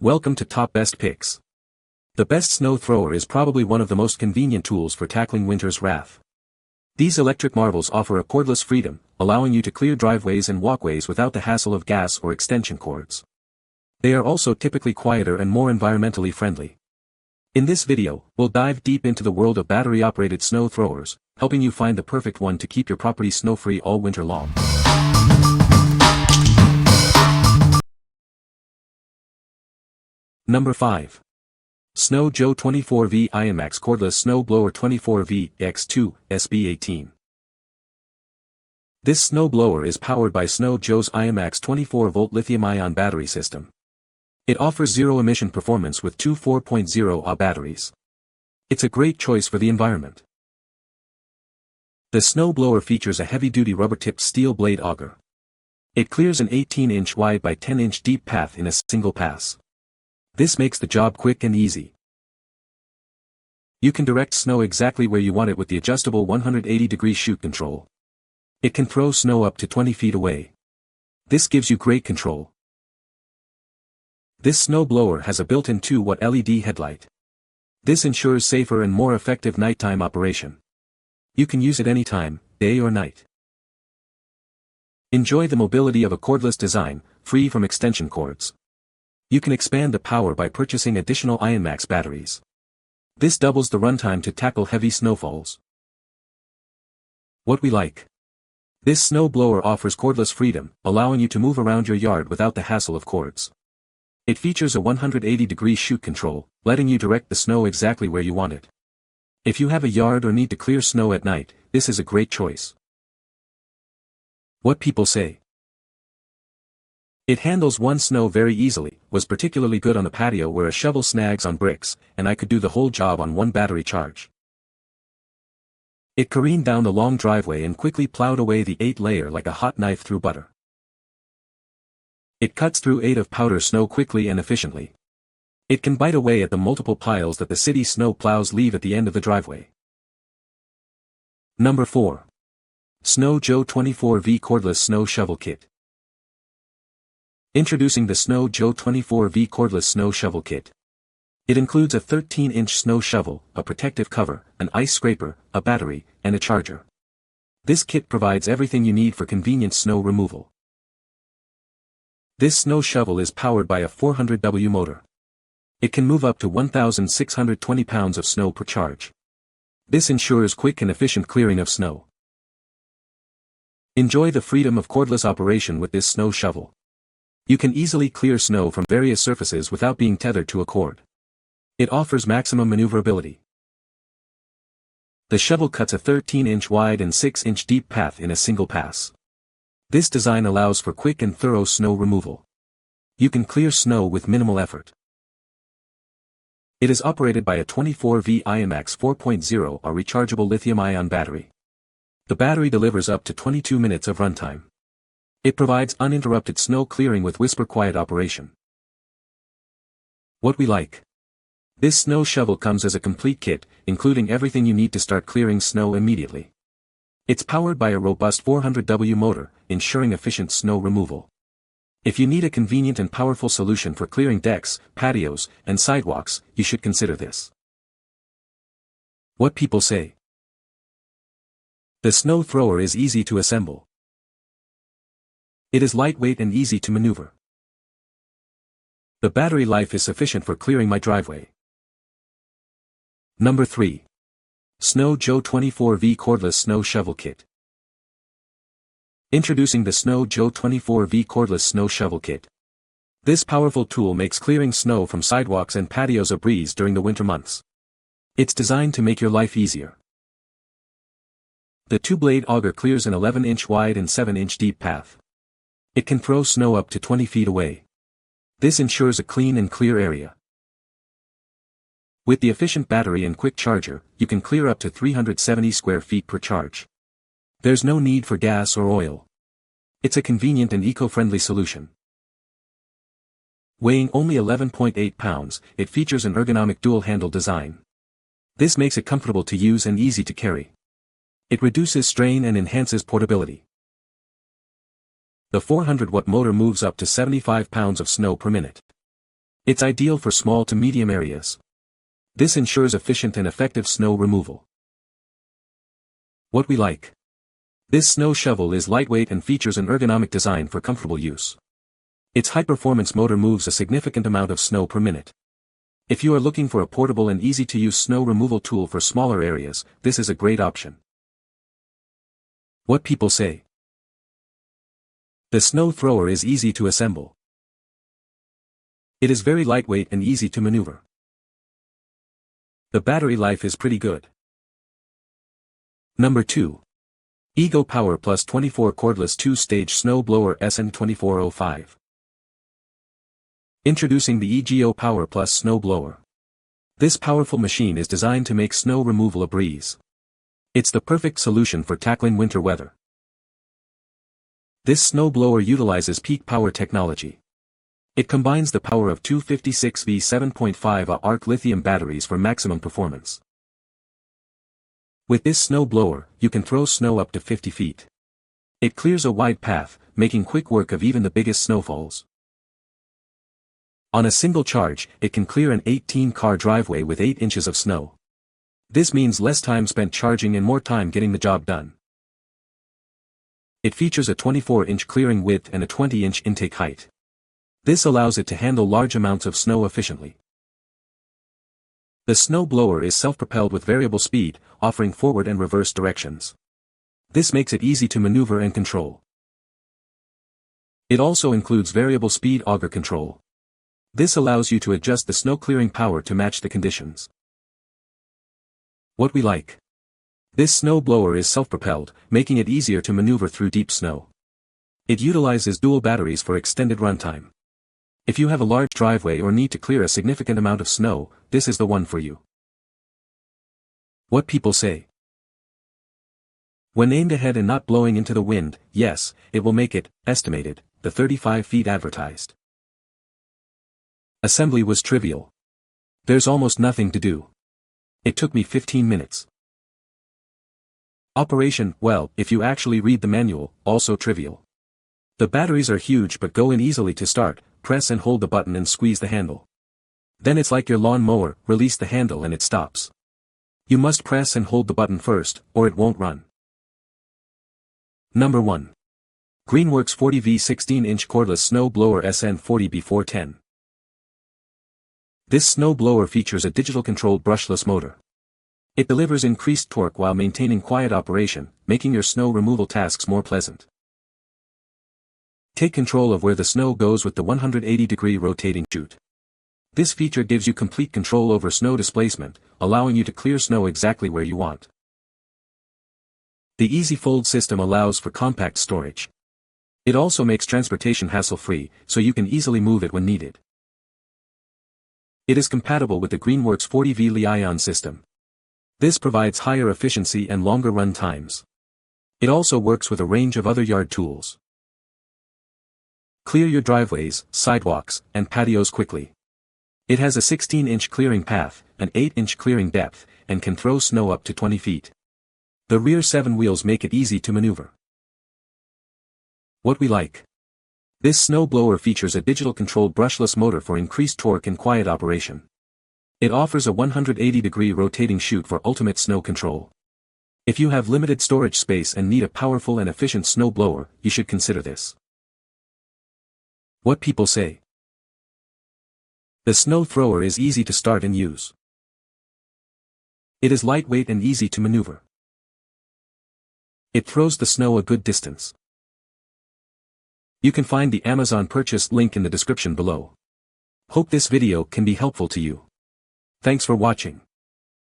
Welcome to Top Best Picks. The best snow thrower is probably one of the most convenient tools for tackling winter's wrath. These electric marvels offer a cordless freedom, allowing you to clear driveways and walkways without the hassle of gas or extension cords. They are also typically quieter and more environmentally friendly. In this video, we'll dive deep into the world of battery-operated snow throwers, helping you find the perfect one to keep your property snow-free all winter long. Number 5. Snow Joe 24V IONMAX Cordless Snow Blower 24V X2 SB18. This snow blower is powered by Snow Joe's IONMAX 24-volt lithium-ion battery system. It offers zero-emission performance with two 4.0Ah batteries. It's a great choice for the environment. The snow blower features a heavy-duty rubber-tipped steel blade auger. It clears an 18-inch wide by 10-inch deep path in a single pass. This makes the job quick and easy. You can direct snow exactly where you want it with the adjustable 180-degree chute control. It can throw snow up to 20 feet away. This gives you great control. This snow blower has a built-in 2-watt LED headlight. This ensures safer and more effective nighttime operation. You can use it anytime, day or night. Enjoy the mobility of a cordless design, free from extension cords. You can expand the power by purchasing additional IONMAX batteries. This doubles the runtime to tackle heavy snowfalls. What we like. This snow blower offers cordless freedom, allowing you to move around your yard without the hassle of cords. It features a 180-degree chute control, letting you direct the snow exactly where you want it. If you have a yard or need to clear snow at night, this is a great choice. What people say. It handles one snow very easily, was particularly good on the patio where a shovel snags on bricks, and I could do the whole job on one battery charge. It careened down the long driveway and quickly plowed away the 8-layer like a hot knife through butter. It cuts through 8 of powder snow quickly and efficiently. It can bite away at the multiple piles that the city snow plows leave at the end of the driveway. Number 4. Snow Joe 24V Cordless Snow Shovel Kit. Introducing the Snow Joe 24V Cordless Snow Shovel Kit. It includes a 13-inch snow shovel, a protective cover, an ice scraper, a battery, and a charger. This kit provides everything you need for convenient snow removal. This snow shovel is powered by a 400W motor. It can move up to 1,620 pounds of snow per charge. This ensures quick and efficient clearing of snow. Enjoy the freedom of cordless operation with this snow shovel. You can easily clear snow from various surfaces without being tethered to a cord. It offers maximum maneuverability. The shovel cuts a 13-inch wide and 6-inch deep path in a single pass. This design allows for quick and thorough snow removal. You can clear snow with minimal effort. It is operated by a 24V IONMAX 4.0 or rechargeable lithium-ion battery. The battery delivers up to 22 minutes of runtime. It provides uninterrupted snow clearing with whisper-quiet operation. What we like. This snow shovel comes as a complete kit, including everything you need to start clearing snow immediately. It's powered by a robust 400W motor, ensuring efficient snow removal. If you need a convenient and powerful solution for clearing decks, patios, and sidewalks, you should consider this. What people say. The snow thrower is easy to assemble. It is lightweight and easy to maneuver. The battery life is sufficient for clearing my driveway. Number 3. Snow Joe 24V Cordless Snow Shovel Kit. Introducing the Snow Joe 24V Cordless Snow Shovel Kit. This powerful tool makes clearing snow from sidewalks and patios a breeze during the winter months. It's designed to make your life easier. The 2-blade auger clears an 11-inch wide and 7-inch deep path. It can throw snow up to 20 feet away. This ensures a clean and clear area. With the efficient battery and quick charger, you can clear up to 370 square feet per charge. There's no need for gas or oil. It's a convenient and eco-friendly solution. Weighing only 11.8 pounds, it features an ergonomic dual-handle design. This makes it comfortable to use and easy to carry. It reduces strain and enhances portability. The 400-watt motor moves up to 75 pounds of snow per minute. It's ideal for small to medium areas. This ensures efficient and effective snow removal. What we like. This snow shovel is lightweight and features an ergonomic design for comfortable use. Its high-performance motor moves a significant amount of snow per minute. If you are looking for a portable and easy-to-use snow removal tool for smaller areas, this is a great option. What people say. The snow thrower is easy to assemble. It is very lightweight and easy to maneuver. The battery life is pretty good. Number 2. Ego Power Plus 24 Cordless 2-Stage Snow Blower SN2405. Introducing the EGO Power Plus Snow Blower. This powerful machine is designed to make snow removal a breeze. It's the perfect solution for tackling winter weather. This snow blower utilizes peak power technology. It combines the power of two 56V 7.5Ah arc lithium batteries for maximum performance. With this snow blower, you can throw snow up to 50 feet. It clears a wide path, making quick work of even the biggest snowfalls. On a single charge, it can clear an 18-car driveway with 8 inches of snow. This means less time spent charging and more time getting the job done. It features a 24-inch clearing width and a 20-inch intake height. This allows it to handle large amounts of snow efficiently. The snow blower is self-propelled with variable speed, offering forward and reverse directions. This makes it easy to maneuver and control. It also includes variable speed auger control. This allows you to adjust the snow clearing power to match the conditions. What we like. This snow blower is self-propelled, making it easier to maneuver through deep snow. It utilizes dual batteries for extended runtime. If you have a large driveway or need to clear a significant amount of snow, this is the one for you. What people say. When aimed ahead and not blowing into the wind, yes, it will make it, estimated, the 35 feet advertised. Assembly was trivial. There's almost nothing to do. It took me 15 minutes. Operation, well, if you actually read the manual, also trivial. The batteries are huge but go in easily to start, press and hold the button and squeeze the handle. Then it's like your lawn mower, release the handle and it stops. You must press and hold the button first, or it won't run. Number 1. Greenworks 40V 16-inch Cordless Snow Blower SN40B410. This snow blower features a digital-controlled brushless motor. It delivers increased torque while maintaining quiet operation, making your snow removal tasks more pleasant. Take control of where the snow goes with the 180-degree rotating chute. This feature gives you complete control over snow displacement, allowing you to clear snow exactly where you want. The Easy Fold system allows for compact storage. It also makes transportation hassle-free, so you can easily move it when needed. It is compatible with the Greenworks 40V Li-ion system. This provides higher efficiency and longer run times. It also works with a range of other yard tools. Clear your driveways, sidewalks, and patios quickly. It has a 16-inch clearing path, an 8-inch clearing depth, and can throw snow up to 20 feet. The rear 7 wheels make it easy to maneuver. What we like. This snow blower features a digital-controlled brushless motor for increased torque and quiet operation. It offers a 180-degree rotating chute for ultimate snow control. If you have limited storage space and need a powerful and efficient snow blower, you should consider this. What people say. The snow thrower is easy to start and use. It is lightweight and easy to maneuver. It throws the snow a good distance. You can find the Amazon purchase link in the description below. Hope this video can be helpful to you. Thanks for watching.